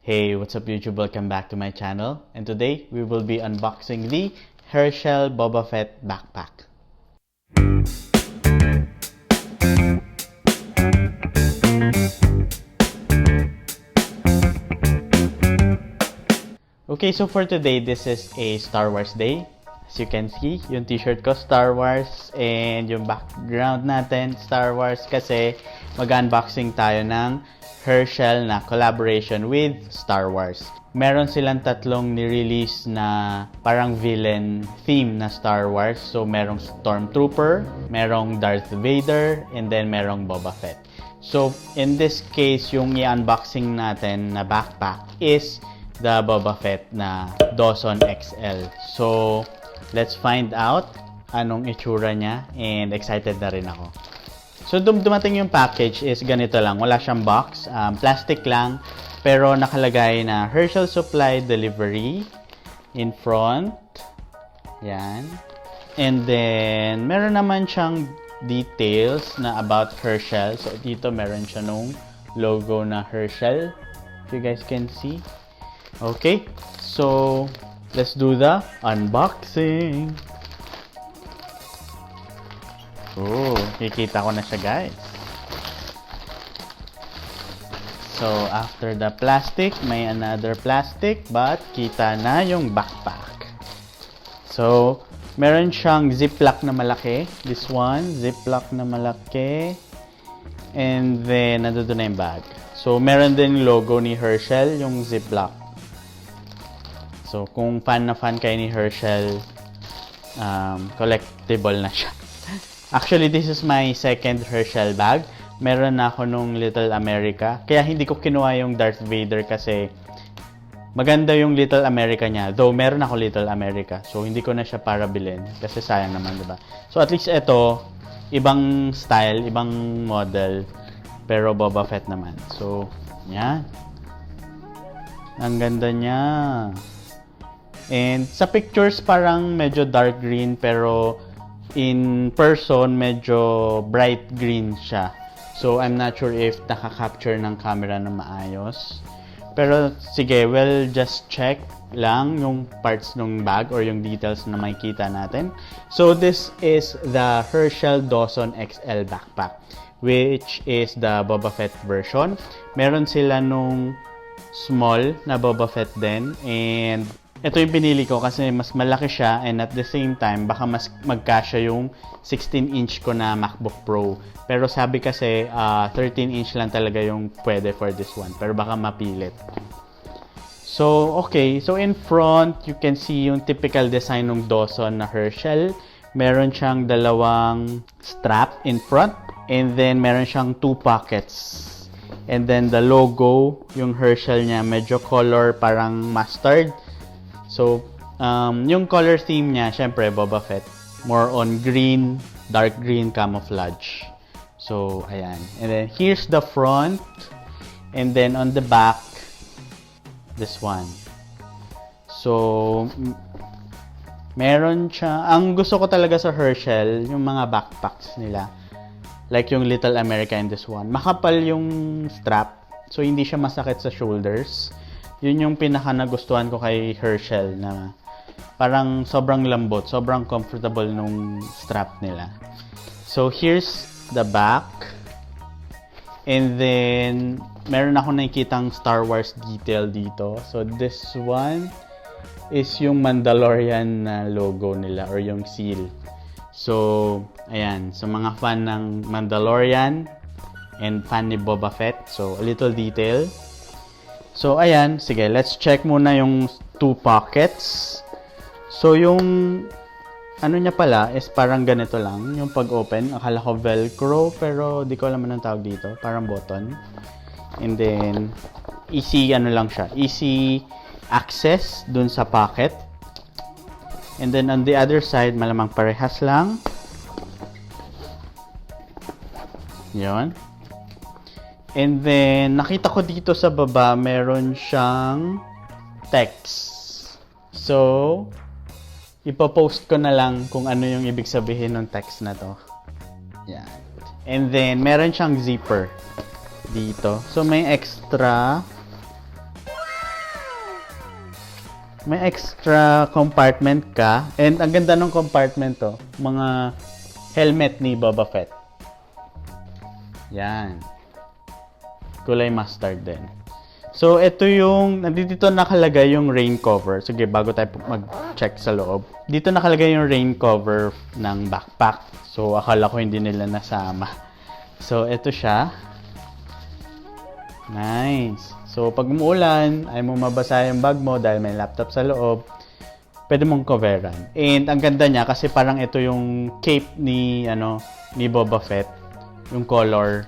Hey, what's up YouTube? Welcome back to my channel. And today, we will be unboxing the Herschel Bobba Fett backpack. Okay, so for today, this is a Star Wars day. As you can see, yung t-shirt ko Star Wars and yung background natin Star Wars kasi mag-unboxing tayo ng Herschel na collaboration with Star Wars. Meron silang tatlong ni-release na parang villain theme na Star Wars. So merong Stormtrooper, merong Darth Vader, and then merong Boba Fett. So in this case, yung i-unboxing natin na backpack is the Bobba Fett na Dawson XL. So let's find out anong itsura niya and excited na rin ako. So dumating yung package is ganito lang, wala siyang box, plastic lang, pero nakalagay na Herschel Supply Delivery in front. Yan. And then meron naman siyang details na about Herschel. So dito meron siya nung logo na Herschel, if you guys can see. Okay, so let's do the unboxing. Oh, kikita ko na siya, guys. So, after the plastic, may another plastic, but kita na yung backpack. So, meron siyang ziplock na malaki. This one, ziplock na malaki. And then, nandun na yung bag. So, meron din logo ni Herschel, yung ziplock. So, kung fan na fan kayo ni Herschel, collectible na siya. Actually, this is my second Herschel bag. Meron na ako nung Little America. Kaya hindi ko kinuha yung Darth Vader kasi maganda yung Little America niya. Though, meron ako Little America. So, hindi ko na siya para bilhin. Kasi sayang naman, diba? So, at least ito, ibang style, ibang model. Pero Boba Fett naman. So, yan. Ang ganda niya. And sa pictures, parang medyo dark green. Pero in person, medyo bright green siya. So, I'm not sure if naka-capture ng camera na maayos. Pero, sige, we'll just check lang yung parts ng bag or yung details na makikita natin. So, this is the Herschel Dawson XL backpack, which is the Boba Fett version. Meron sila nung small na Boba Fett din. And ito yung pinili ko kasi mas malaki siya and at the same time, baka mas magkasya yung 16-inch ko na MacBook Pro. Pero sabi kasi 13-inch lang talaga yung pwede for this one. Pero baka mapilit. So, okay. So, in front, you can see yung typical design ng Dawson na Herschel. Meron siyang dalawang strap in front. And then, meron siyang 2 pockets. And then, the logo, yung Herschel niya, medyo color parang mustard. So, yung color theme niya, syempre, Boba Fett. More on green, dark green camouflage. So, ayan. And then, here's the front. And then, on the back, this one. So, meron siya. Ang gusto ko talaga sa Herschel, yung mga backpacks nila. Like yung Little America and this one. Makapal yung strap. So, hindi siya masakit sa shoulders. Yun yung pinaka nagustuhan ko kay Herschel na parang sobrang lambot, sobrang comfortable nung strap nila. So, here's the back. And then, meron ako nakikitang Star Wars detail dito. So, this one is yung Mandalorian na logo nila or yung seal. So, ayan. So, mga fan ng Mandalorian and fan ni Boba Fett. So, a little detail. So, ayan. Sige, let's check muna yung 2 pockets. So, yung ano niya pala is parang ganito lang. Yung pag-open. Akala ko Velcro, pero di ko alam anong tawag dito. Parang button. And then, easy ano lang siya. Easy access dun sa pocket. And then, on the other side, malamang parehas lang. Yun. And then, nakita ko dito sa baba, meron siyang text. So, ipopost ko na lang kung ano yung ibig sabihin ng text na to. Yan. And then, meron siyang zipper dito. So, may extra May extra compartment ka. And ang ganda ng compartment to. Mga helmet ni Bobba Fett. Yan. Kulay mustard din. So, ito yung, dito nakalagay yung rain cover. Sige, bago tayo mag-check sa loob. Dito nakalagay yung rain cover ng backpack. So, akala ko hindi nila nasama. So, ito siya. Nice. So, pag umuulan, ay mo mabasa yung bag mo dahil may laptop sa loob, pwede mong coveran. And ang ganda niya kasi parang ito yung cape ni Bobba Fett, yung color.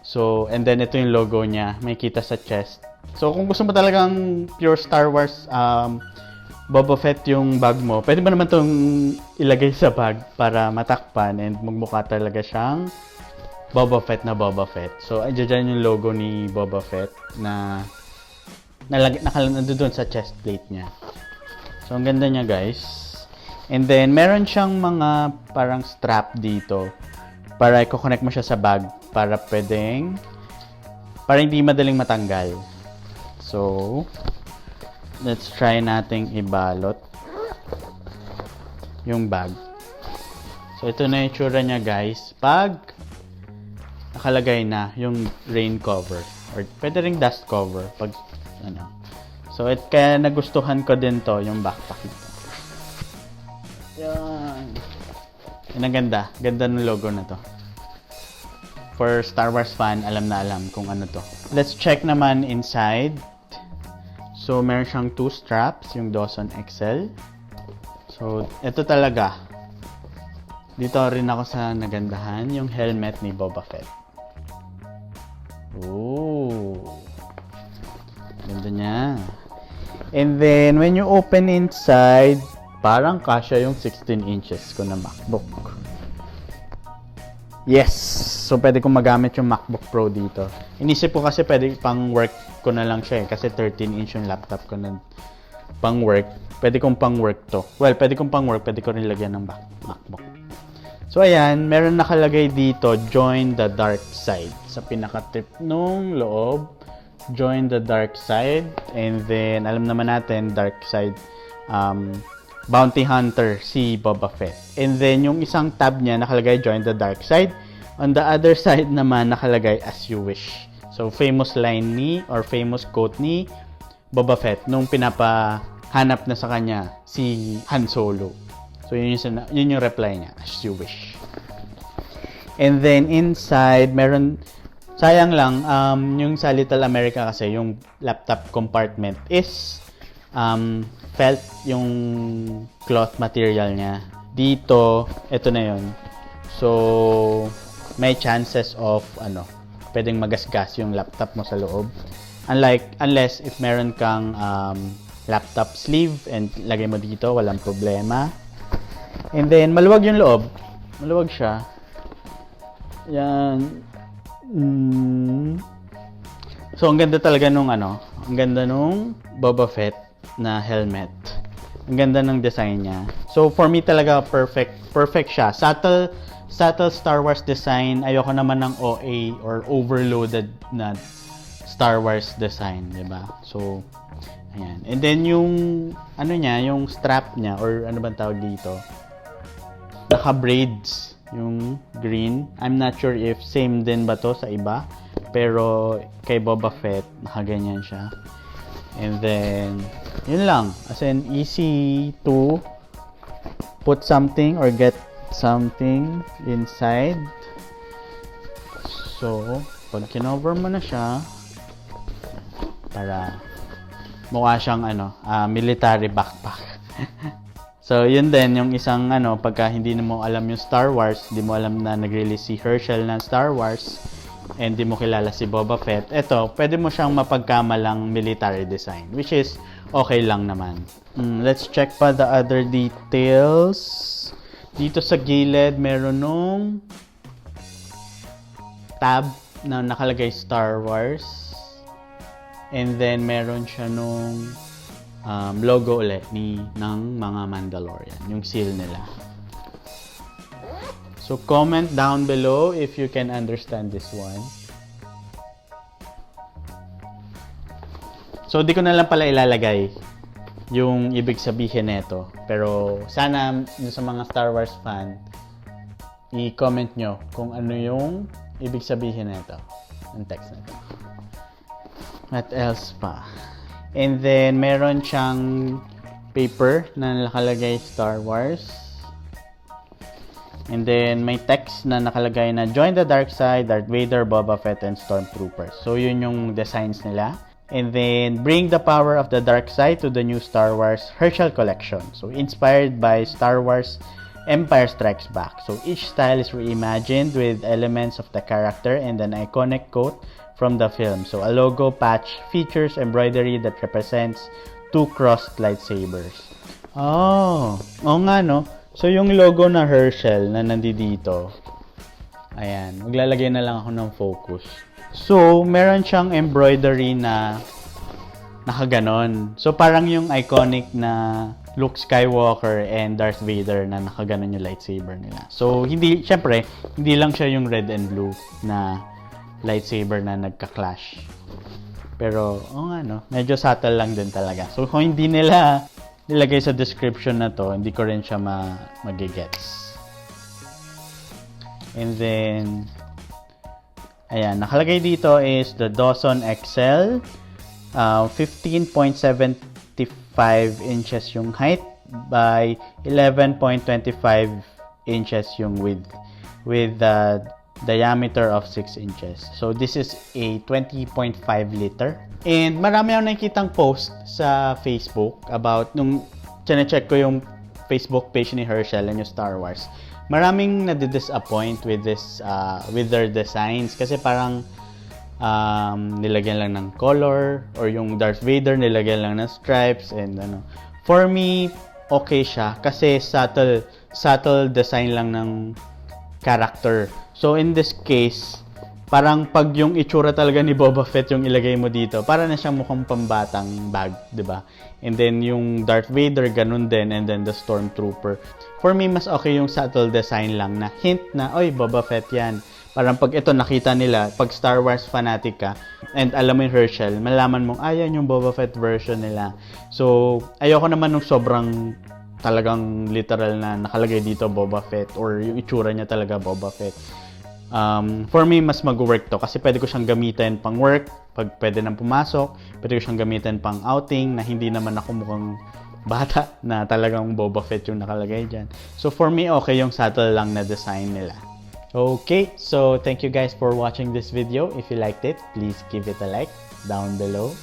So, and then ito yung logo niya, may kita sa chest. So, kung gusto mo talagang pure Star Wars Bobba Fett yung bag mo, pwede mo naman itong ilagay sa bag para matakpan and magmukha talaga siyang Boba Fett na Boba Fett. So, andyan yung logo ni Boba Fett na nandun sa chest plate niya. So, ang ganda niya, guys. And then, meron siyang mga parang strap dito para i-connect mo siya sa bag para hindi madaling matanggal. So, let's try nating ibalot yung bag. So, ito na yung tsura niya, guys. Pag nakalagay na yung rain cover or pwede ring dust cover pag So, kaya nagustuhan ko din to, yung backpack nito. Yan. Yan ang ganda. Ganda ng logo na to. For Star Wars fan, alam na alam kung ano to. Let's check naman inside. So, meron siyang 2 straps, yung Dawson XL. So, ito talaga. Dito rin ako sa nagandahan, yung helmet ni Boba Fett. Ooh. Ganda niya. And then, when you open inside, parang kasya yung 16 inches ko na MacBook. Yes! So, pwede kong magamit yung MacBook Pro dito. Inisip ko kasi pwede pang work ko na lang siya kasi 13-inch yung laptop ko na pang work. Pwede kong pang work to. Well, pwede kong pang work, pwede ko rin lagyan ng MacBook. So, ayan, meron nakalagay dito, join the dark side. Sa pinaka-tip nung loob, join the dark side. And then, alam naman natin, dark side, bounty hunter, si Boba Fett. And then, yung isang tab niya, nakalagay, join the dark side. On the other side naman, nakalagay, as you wish. So, famous line or famous quote ni Boba Fett nung pinapahanap na sa kanya si Han Solo. So, yun yung reply niya, as you wish. And then, inside, meron, sayang lang, yung sa Little America kasi, yung laptop compartment is felt yung cloth material niya. Dito, ito na yun. So, may chances of, pwedeng magasgas yung laptop mo sa loob. Unless if meron kang laptop sleeve and lagay mo dito, walang problema. And then, maluwag yung loob. Maluwag siya. Yan. So, ang ganda talaga nung ang ganda nung Boba Fett na helmet. Ang ganda ng design niya. So, for me talaga, perfect siya. Subtle Star Wars design. Ayoko naman ng OA or overloaded na Star Wars design, diba? So, ayan. And then, yung, yung strap niya, or ano bang tawag dito? Naka-braids yung green. I'm not sure if same din ba to sa iba. Pero, kay Boba Fett, nakaganyan siya. And then, yun lang. As in, easy to put something or get something inside. So, pag kinover mo na siya, para mukha siyang military backpack. So, yun din, yung isang pagka hindi mo alam yung Star Wars, hindi mo alam na nag-release si Herschel ng Star Wars, and di mo kilala si Boba Fett, eto, pwede mo siyang mapagkamalang military design, which is okay lang naman. Let's check pa the other details. Dito sa gilid, meron nung tab na nakalagay Star Wars. And then, meron siya nung logo ulit ng mga Mandalorian, yung seal nila. So, comment down below if you can understand this one. So, di ko na lang pala ilalagay yung ibig sabihin nito. Pero sana sa mga Star Wars fan, i-comment nyo kung ano yung ibig sabihin nito. Ang text na ito. What else pa? And then, meron siyang paper na nakalagay Star Wars. And then, may text na nakalagay na Join the Dark Side, Darth Vader, Bobba Fett, and Stormtroopers. So, yun yung designs nila. And then, bring the power of the dark side to the new Star Wars Herschel collection. So, inspired by Star Wars Empire Strikes Back. So, each style is reimagined with elements of the character and an iconic quote from the film. So, a logo patch features embroidery that represents 2 crossed lightsabers. Oh nga no. So, yung logo na Herschel na nandito, ayan, maglalagay na lang ako ng focus. So, meron siyang embroidery na nakaganon. So, parang yung iconic na Luke Skywalker and Darth Vader na nakaganon yung lightsaber nila. So, syempre, hindi lang siya yung red and blue na lightsaber na nagka-clash. Pero, nga no, medyo subtle lang din talaga. So, kung hindi nila nilagay sa description na to, hindi ko rin siya magigets. And then, ayan, nakalagay dito is the Dawson XL, 15.75 inches yung height by 11.25 inches yung width with the diameter of 6 inches. So this is a 20.5 liter. And marami akong nakikitang post sa Facebook about nung chine-check ko yung Facebook page ni Herschel and yung Star Wars. Maraming nadi-disappoint with this with their designs kasi parang nilagyan lang ng color or yung Darth Vader nilagyan lang ng stripes and ano. For me, okay siya kasi subtle design lang ng character. So in this case, parang pag yung itsura talaga ni Boba Fett yung ilagay mo dito, para na siyang mukhang pambatang bag, 'di ba? And then yung Darth Vader ganun din, and then the Stormtrooper. For me, mas okay yung subtle design lang na hint na, oy, Boba Fett yan. Parang pag ito nakita nila, pag Star Wars fanatic ka, and alam mo yung Herschel, malaman mong, yan yung Boba Fett version nila. So, ayoko naman nung sobrang talagang literal na nakalagay dito Boba Fett, or yung itsura niya talaga Boba Fett. For me, mas mag-work to kasi pwede ko siyang gamitin pang work, pag pwede nang pumasok, pwede ko siyang gamitin pang outing na hindi naman ako mukhang bata na talagang Boba Fett yung nakalagay dyan. So for me, okay yung subtle lang na design nila. Okay, so thank you guys for watching this video. If you liked it, please give it a like down below.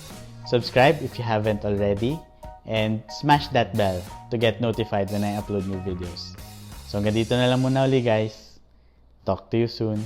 Subscribe if you haven't already. And smash that bell to get notified when I upload new videos. So hanggang dito na lang muna uli guys. Talk to you soon.